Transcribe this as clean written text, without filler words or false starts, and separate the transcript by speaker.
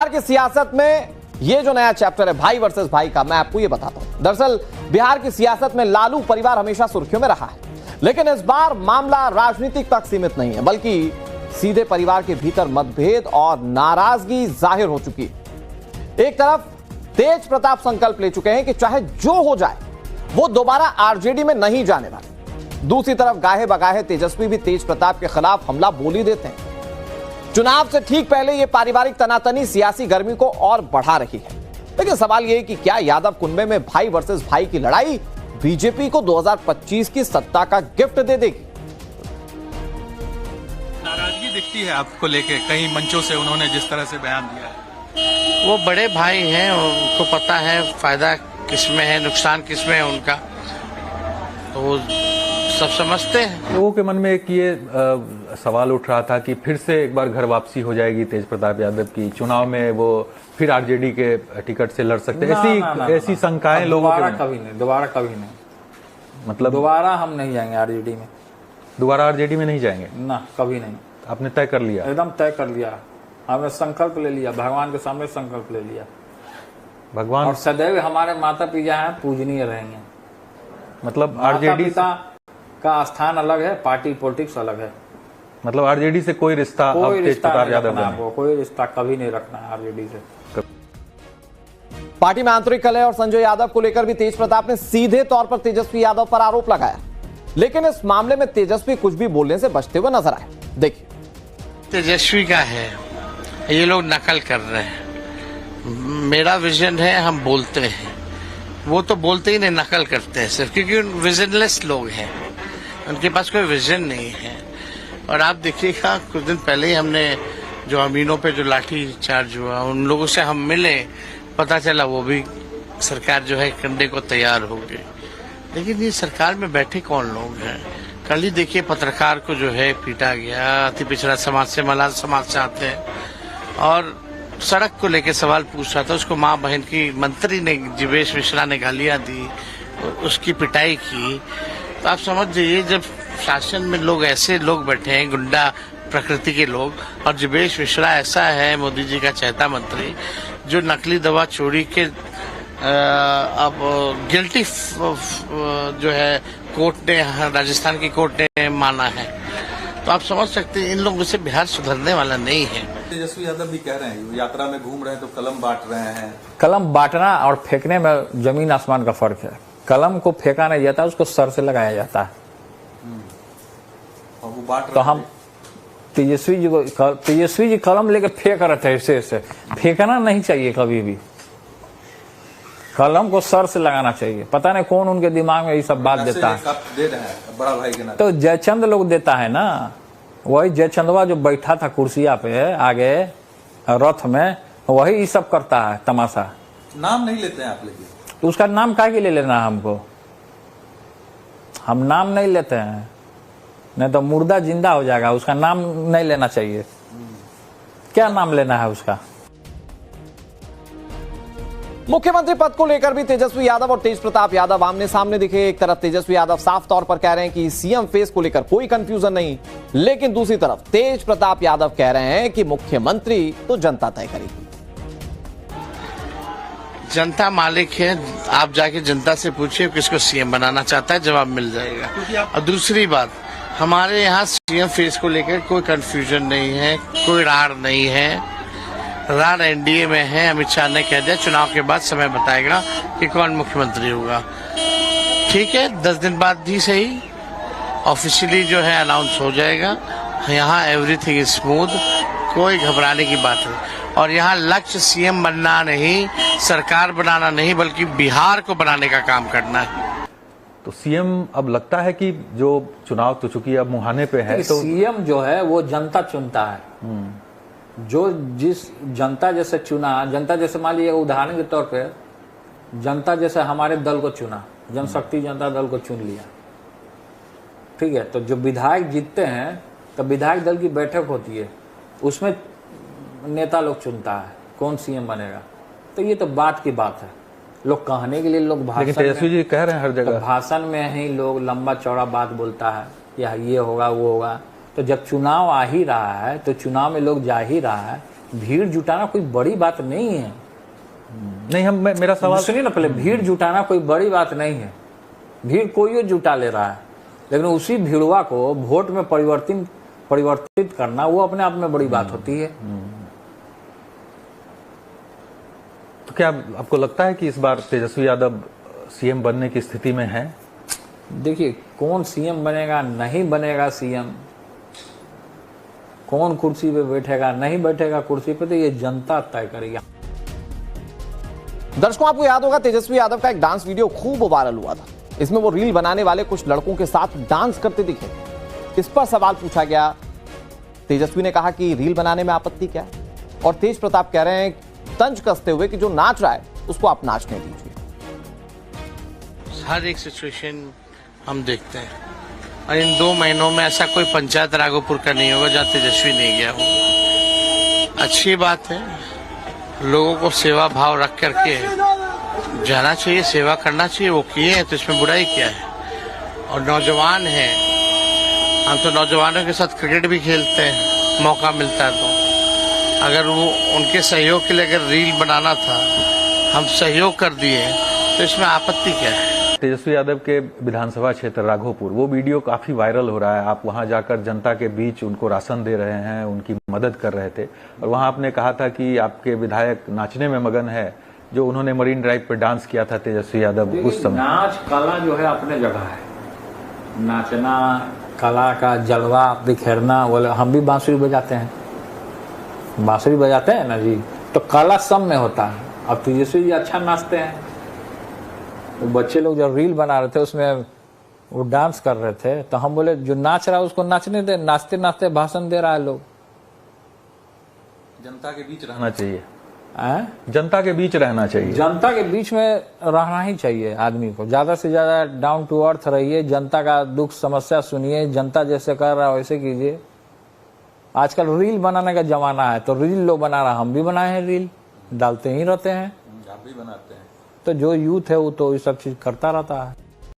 Speaker 1: बिहार की सियासत में ये जो नया चैप्टर है भाई वर्सेस भाई का, मैं आपको ये बताता हूं। दरअसल बिहार की सियासत में लालू परिवार हमेशा सुर्खियों में रहा है, लेकिन इस बार मामला राजनीतिक तक सीमित नहीं है, बल्कि सीधे परिवार के भीतर मतभेद और नाराजगी जाहिर हो चुकी है। एक तरफ तेज प्रताप संकल्प ले चुके हैं कि चाहे जो हो जाए वो दोबारा आरजेडी में नहीं जाने वाले। दूसरी तरफ गाहे बगाहे तेजस्वी भी तेज प्रताप के खिलाफ हमला बोल ही देते हैं। चुनाव से ठीक पहले यह पारिवारिक तनातनी सियासी गर्मी को और बढ़ा रही है। लेकिन सवाल यह है कि क्या यादव कुनबे में भाई वर्सेस भाई की लड़ाई बीजेपी को 2025 की सत्ता का गिफ्ट दे देगी?
Speaker 2: नाराजगी दिखती है आपको लेके कई मंचों से उन्होंने जिस तरह से बयान दिया है।
Speaker 3: वो बड़े भाई हैं, उनको पता है फायदा किसमें है, नुकसान किसमें है उनका, तो वो सब समझते हैं।
Speaker 4: लोगों के मन में एक ये सवाल उठ रहा था कि फिर से एक बार घर वापसी हो जाएगी तेज प्रताप यादव की, चुनाव में वो फिर आरजेडी के टिकट से लड़ सकते हैं। ऐसी शंकाएं लोगों के
Speaker 5: दोबारा कभी नहीं,
Speaker 4: मतलब
Speaker 5: दोबारा हम नहीं जाएंगे आरजेडी में।
Speaker 4: दोबारा आरजेडी में नहीं जाएंगे
Speaker 5: ना, कभी नहीं।
Speaker 4: आपने तय कर लिया?
Speaker 5: एकदम तय कर लिया, हमने संकल्प ले लिया, भगवान के सामने संकल्प ले लिया।
Speaker 4: भगवान
Speaker 5: और सदैव हमारे माता पिता हैं, पूजनीय रहेंगे।
Speaker 4: मतलब आरजेडी
Speaker 5: का स्थान अलग है, पार्टी पॉलिटिक्स अलग है।
Speaker 4: मतलब आरजेडी से कोई रिश्ता अब तेज प्रताप यादव का नहीं?
Speaker 5: कोई रिश्ता कभी नहीं रखना है आरजेडी से।
Speaker 1: पार्टी में आंतरिक कलह और संजय यादव को लेकर भी तेज प्रताप ने सीधे तौर पर तेजस्वी यादव पर आरोप लगाया, लेकिन इस मामले में तेजस्वी कुछ भी बोलने से बचते हुए नजर आए। देखिए,
Speaker 3: तेजस्वी का है, ये लोग नकल कर रहे हैं। मेरा विजन है, हम बोलते हैं, वो तो बोलते ही नहीं, नकल करते हैं सिर्फ, क्योंकि विजनलेस लोग हैं, उनके पास कोई विजन नहीं है। और आप देखिएगा, कुछ दिन पहले ही हमने जो अमीनों पे जो लाठी चार्ज हुआ, उन लोगों से हम मिले, पता चला वो भी सरकार जो है करने को तैयार हो गई। लेकिन ये सरकार में बैठे कौन लोग हैं? कल ही देखिए पत्रकार को जो है पीटा गया, अति पिछड़ा समाज से मलाज समाज से आते हैं, और सड़क को लेके सवाल पूछ रहा था, उसको माँ बहन की मंत्री ने जीवेश मिश्रा ने गालियां दी, उसकी पिटाई की। तो आप समझ जाइए, जब शासन में लोग ऐसे लोग बैठे हैं, गुंडा प्रकृति के लोग, और जीवेश मिश्रा ऐसा है मोदी जी का चहेता मंत्री, जो नकली दवा चोरी के अब गिल्टी जो है कोर्ट ने, राजस्थान की कोर्ट ने माना है। तो आप समझ सकते हैं इन लोगों से बिहार सुधरने वाला नहीं है।
Speaker 6: तेजस्वी यादव भी कह रहे हैं यात्रा में घूम रहे हैं तो कलम बांट रहे हैं।
Speaker 5: कलम बांटना और फेंकने में जमीन आसमान का फर्क है। कलम को फेंका नहीं जाता, उसको सर से लगाया जाता है।
Speaker 6: और वो बांट
Speaker 5: तो हम तेजस्वी जी कलम लेकर फेंक रहे थे, ऐसे फेंकना नहीं चाहिए कभी भी। कलम को सर से लगाना चाहिए। पता नहीं कौन उनके दिमाग में ये सब बात देता है।
Speaker 6: दे रहे हैं बड़ा भाई के नाते।
Speaker 5: तो जयचंद लोग देता है ना, वही जयचंदवा जो बैठा था कुर्सिया पे आगे रथ में, वही ये सब करता है तमाशा।
Speaker 6: नाम नहीं लेते हैं आप, लेकिन
Speaker 5: तो उसका नाम काहे के ले लेना है हमको? हम नाम नहीं लेते हैं, नहीं तो मुर्दा जिंदा हो जाएगा। उसका नाम नहीं लेना चाहिए। क्या नाम लेना है उसका?
Speaker 1: मुख्यमंत्री पद को लेकर भी तेजस्वी यादव और तेज प्रताप यादव आमने सामने दिखे। एक तरफ तेजस्वी यादव साफ तौर पर कह रहे हैं कि सीएम फेस को लेकर कोई कंफ्यूजन नहीं, लेकिन दूसरी तरफ तेज प्रताप यादव कह रहे हैं कि मुख्यमंत्री तो जनता तय करेगी।
Speaker 3: जनता मालिक है, आप जाके जनता से पूछिए किसको सीएम बनाना चाहता है, जवाब मिल जाएगा। और दूसरी बात, हमारे यहाँ सीएम फेस को लेकर कोई कंफ्यूजन नहीं है, कोई रार नहीं है। रार एनडीए में है। अमित शाह ने कह दिया चुनाव के बाद समय बताएगा कि कौन मुख्यमंत्री होगा। ठीक है, 10 दिन बाद ही सही ऑफिशियली जो है अनाउंस हो जाएगा। यहाँ एवरीथिंग इज स्मूथ, कोई घबराने की बात नहीं। और यहाँ लक्ष्य सीएम बनना नहीं, सरकार बनाना नहीं, बल्कि बिहार को बनाने का काम करना है।
Speaker 4: तो सीएम अब लगता है कि जो चुनाव तो चूंकि अब मुहाने पे है, तो
Speaker 5: सीएम जो है वो जनता चुनता है। जो जिस जनता जैसे चुना, जनता जैसे मान लीजिए उदाहरण के तौर पे जनता जैसे हमारे दल को चुना, जनशक्ति जनता दल को चुन लिया, ठीक है। तो जो विधायक जीतते हैं तो विधायक दल की बैठक होती है, उसमें नेता लोग चुनता है कौन सीएम बनेगा। तो ये तो बात की बात है, लोग कहने के लिए लोग भाषण,
Speaker 4: लेकिन तेजस्वी जी कह रहे हैं हर जगह,
Speaker 5: तो भाषण में ही लोग लंबा चौड़ा बात बोलता है, या ये होगा वो होगा। तो जब चुनाव आ ही रहा है, तो चुनाव में लोग जा ही रहा है, भीड़ जुटाना कोई बड़ी बात नहीं है।
Speaker 4: नहीं, मेरा सवाल
Speaker 5: सुनिए ना, पहले भीड़ जुटाना कोई बड़ी बात नहीं है। भीड़ कोई जुटा ले रहा है, लेकिन उसी भीड़वा को वोट में परिवर्तित करना वो अपने आप में बड़ी बात होती है।
Speaker 4: तो क्या आपको लगता है कि इस बार तेजस्वी यादव सीएम बनने की स्थिति में है?
Speaker 5: देखिए, कौन सीएम बनेगा नहीं बनेगा सीएम, कौन कुर्सी पे बैठेगा नहीं बैठेगा कुर्सी पे, तो ये जनता तय करेगी।
Speaker 1: दर्शकों, आपको याद होगा तेजस्वी यादव का एक डांस वीडियो खूब वायरल हुआ था। इसमें वो रील बनाने वाले कुछ लड़कों के साथ डांस करते दिखे। इस पर सवाल पूछा गया। तेजस्वी ने कहा कि रील बनाने में आपत्ति क्या है, और तेज प्रताप कह रहे हैं तंज कसते हुए कि जो नाच रहा है उसको आप नाचने दीजिए।
Speaker 3: हर एक सिचुएशन हम देखते हैं, और इन 2 महीनों में ऐसा कोई पंचायत राघोपुर का नहीं होगा जहाँ तेजस्वी नहीं गया हो। अच्छी बात है, लोगों को सेवा भाव रख करके जाना चाहिए, सेवा करना चाहिए। वो किए हैं तो इसमें बुराई क्या है। और नौजवान हैं, हम तो नौजवानों के साथ क्रिकेट भी खेलते हैं, मौका मिलता है तो। अगर वो उनके सहयोग के लिए अगर रील बनाना था, हम सहयोग कर दिए, तो इसमें आपत्ति क्या है।
Speaker 4: तेजस्वी यादव के विधानसभा क्षेत्र राघोपुर, वो वीडियो काफी वायरल हो रहा है। आप वहां जाकर जनता के बीच उनको राशन दे रहे हैं, उनकी मदद कर रहे थे, और वहां आपने कहा था कि आपके विधायक नाचने में मगन है। जो उन्होंने मरीन ड्राइव पर डांस किया था तेजस्वी यादव उस समय।
Speaker 5: नाच कला जो है अपने जगह है, नाचना कला का जलवा बिखेरना। बोले हम भी बांसुरी बजाते हैं, बांसुरी बजाते हैं ना जी, तो कला सब में होता है। अब तेजस्वी जी अच्छा नाचते हैं। तो बच्चे लोग जब रील बना रहे थे उसमें वो डांस कर रहे थे, तो हम बोले जो नाच रहा है उसको नाचने दे। नाचते नाचते भाषण दे रहा है लोग।
Speaker 4: जनता के बीच रहना चाहिए,
Speaker 5: जनता के बीच रहना चाहिए।
Speaker 4: जनता
Speaker 5: के बीच में रहना ही चाहिए आदमी को। ज्यादा से ज्यादा डाउन टू अर्थ रहिए, जनता का दुख समस्या सुनिए, जनता जैसे कर रहा है वैसे कीजिए। आजकल रील बनाने का जमाना है, तो रील लोग बना रहा, हम भी बनाए हैं, रील डालते ही रहते हैं,
Speaker 6: आप भी बनाते हैं।
Speaker 5: तो जो यूथ है वो तो ये सब चीज करता रहता है।